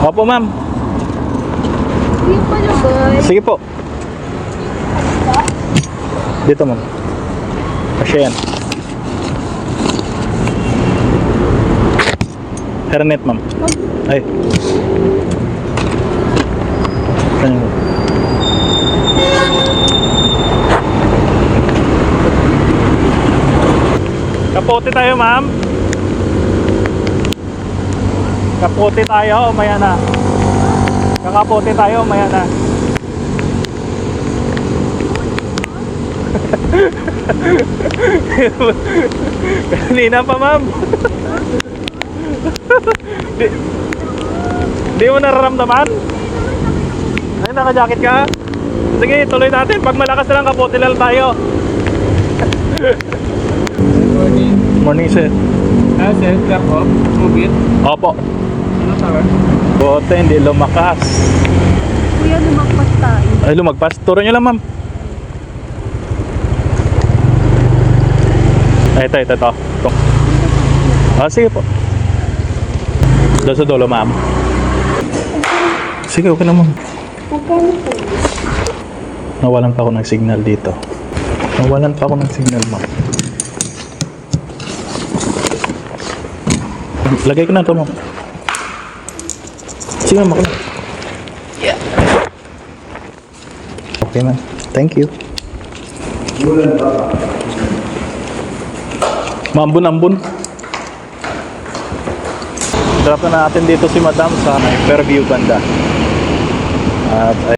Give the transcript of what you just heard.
Opo, ma'am. Yung pala, boy. Sige po. Dito, ma'am. Kasya yan. Hernet, ma'am. Ay. Ano? Kapote tayo, ma'am. Kapote tayo, umaya na. Kakapote tayo, umaya na. Kanina pa, ma'am. Di mo nararamdaman? Ay, naka-jacket ka? Sige, tuloy natin. Pag malakas na lang, kapote lang tayo. Morning. Morning, sir. Sir, clock off. Move it. Opo. Ano tawag? Bote, hindi lumakas. Kuya, lumagpas tayo. Ay, lumagpas. Turo nyo lang, ma'am. Ay, ito. Ito. Ah, sige po. Doon sa dulo, ma'am. Sige, okay na, ma'am. Nawalan pa ako ng signal dito. Nawalan pa ako ng signal, ma'am. Lagay ko na ito, ma'am. Sige, ma'am. Ako na. Okay, ma'am. Thank you. Mambun-ambun. Drop na natin dito si Madam sa Fairview banda. At